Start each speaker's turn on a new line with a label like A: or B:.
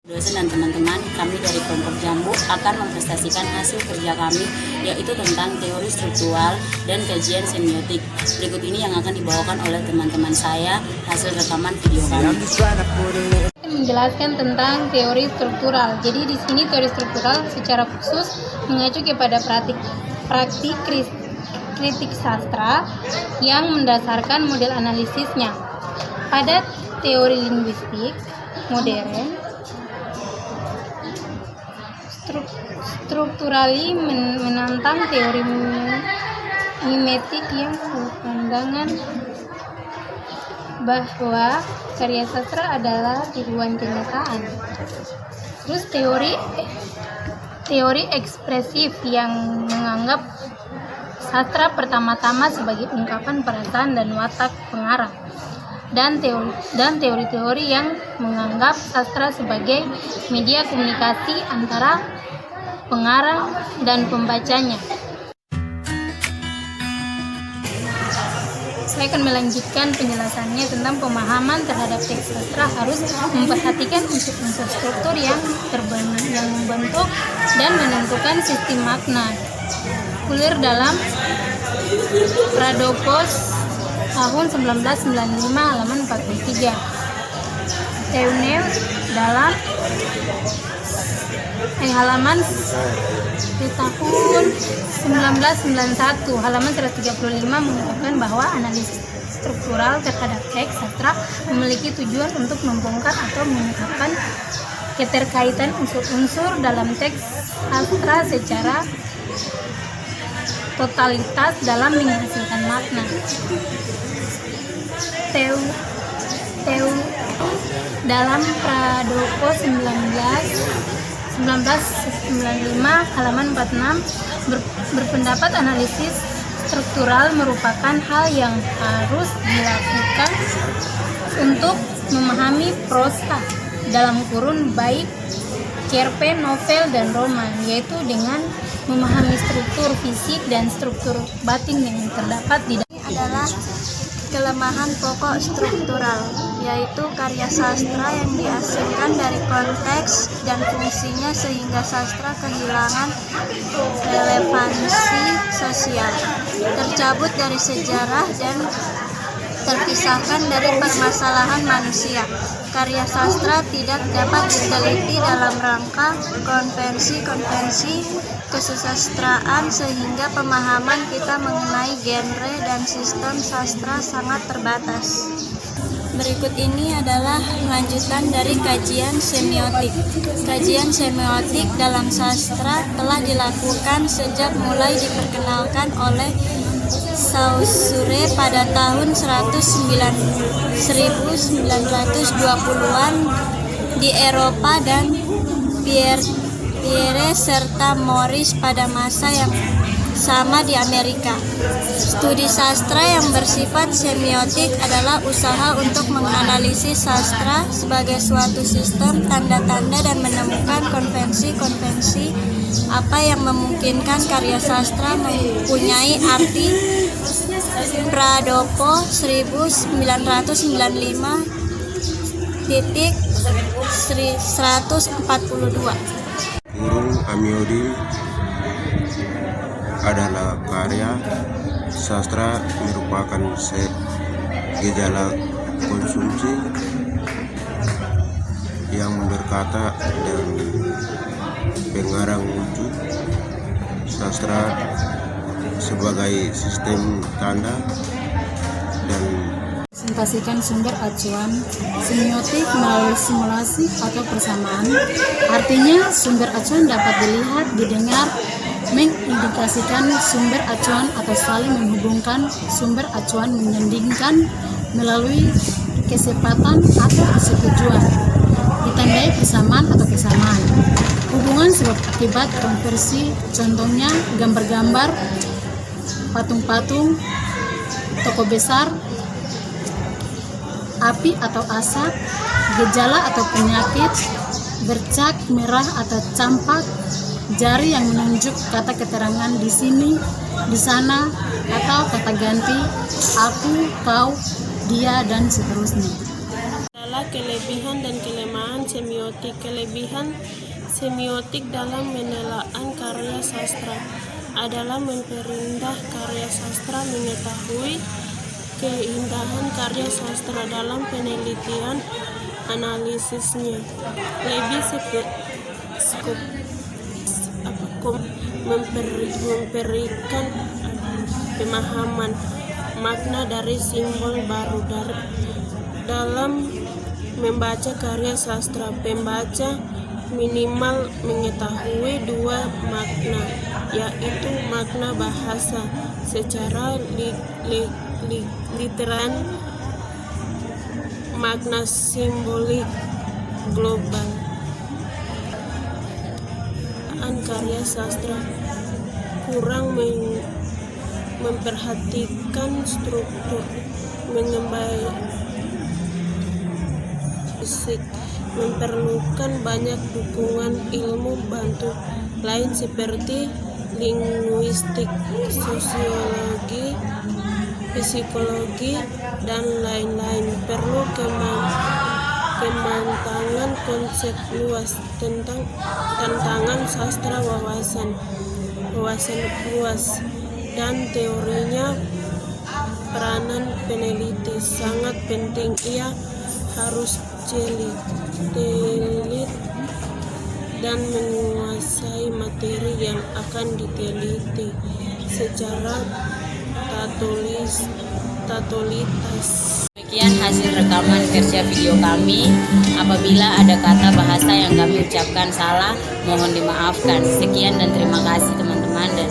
A: Dosen dan teman-teman kami dari kelompok Jambu akan mempresentasikan hasil kerja kami, yaitu tentang teori struktural dan kajian semiotik. Berikut ini yang akan dibawakan oleh teman-teman saya, hasil rekaman video kami.
B: Menjelaskan tentang teori struktural. Jadi di sini teori struktural secara khusus mengacu kepada praktik kritik sastra yang mendasarkan model analisisnya. Pada teori linguistik modern, strukturali menantang teori mimetik yang berpandangan bahwa karya sastra adalah tiruan kenyataan. Terus teori ekspresif yang menganggap sastra pertama-tama sebagai ungkapan perasaan dan watak pengarang. Dan teori-teori yang menganggap sastra sebagai media komunikasi antara pengarang dan pembacanya. Saya akan melanjutkan penjelasannya tentang pemahaman terhadap teks sastra harus memperhatikan unsur-unsur struktur yang membentuk dan menentukan sistem makna. Fuller dalam Pradopos tahun 1995 halaman 43. Teuneus dalam halaman di tahun 1991 halaman 135 mengungkapkan bahwa analisis struktural terhadap teks sastra memiliki tujuan untuk membongkar atau mengungkapkan keterkaitan unsur-unsur dalam teks sastra secara totalitas dalam menghasilkan makna. Dalam Pradopos 1995 halaman 46 berpendapat analisis struktural merupakan hal yang harus dilakukan untuk memahami prosa dalam kurun baik cerpen, novel, dan roman, yaitu dengan memahami struktur fisik dan struktur batin yang terdapat di dalam.
C: Adalah kelemahan pokok struktural, yaitu karya sastra yang diasingkan dari konteks dan fungsinya sehingga sastra kehilangan relevansi sosial, tercabut dari sejarah dan terpisahkan dari permasalahan manusia. Karya sastra tidak dapat diteliti dalam rangka konvensi-konvensi kesusastraan sehingga pemahaman kita mengenai genre dan sistem sastra sangat terbatas. Berikut ini adalah lanjutan dari kajian semiotik. Kajian semiotik dalam sastra telah dilakukan sejak mulai diperkenalkan oleh Saussure pada tahun 1920-an di Eropa dan Pierre serta Morris pada masa yang sama di Amerika. Studi sastra yang bersifat semiotik adalah usaha untuk menganalisis sastra sebagai suatu sistem tanda-tanda dan menemukan konvensi-konvensi apa yang memungkinkan karya sastra mempunyai arti. Pradopo 1995-142.
D: Burung Amiodil adalah karya sastra merupakan gejala konsumsi yang berkata dan pengarang wujud sastra sebagai sistem tanda dan
E: presentasikan sumber acuan semiotik melalui simulasi atau persamaan. Artinya sumber acuan dapat dilihat, didengar, mengindikasikan sumber acuan atau saling menghubungkan sumber acuan, menyandingkan melalui kesepakatan atau persetujuan, ditandai persamaan atau kesamaan. Hubungan sebab akibat konversi, contohnya gambar-gambar, patung-patung, toko besar, api atau asap, gejala atau penyakit, bercak merah atau campak, jari yang menunjuk kata keterangan di sini, di sana, atau kata ganti aku, kau, dia, dan seterusnya.
F: Adalah kelebihan dan kelemahan semiotik. Kelebihan semiotik dalam penelaahan karya sastra adalah memperindah karya sastra, mengetahui keindahan karya sastra dalam penelitian analisisnya, lebih memberikan pemahaman makna dari simbol baru. Dalam membaca karya sastra, pembaca minimal mengetahui dua makna, yaitu makna bahasa secara literal, makna simbolik global. Karya sastra kurang memperhatikan struktur, mengembang fisik, memerlukan banyak dukungan ilmu bantu lain seperti linguistik, sosiologi, psikologi, dan lain-lain. Perlu kematangan konsep luas tentang tantangan sastra, wawasan luas, dan teorinya. Peranan peneliti sangat penting. Ia harus telit dan menguasai materi yang akan diteliti secara totalitas.
A: Demikian hasil rekaman versi video kami. Apabila ada kata bahasa yang kami ucapkan salah, mohon dimaafkan. Sekian dan terima kasih teman-teman dan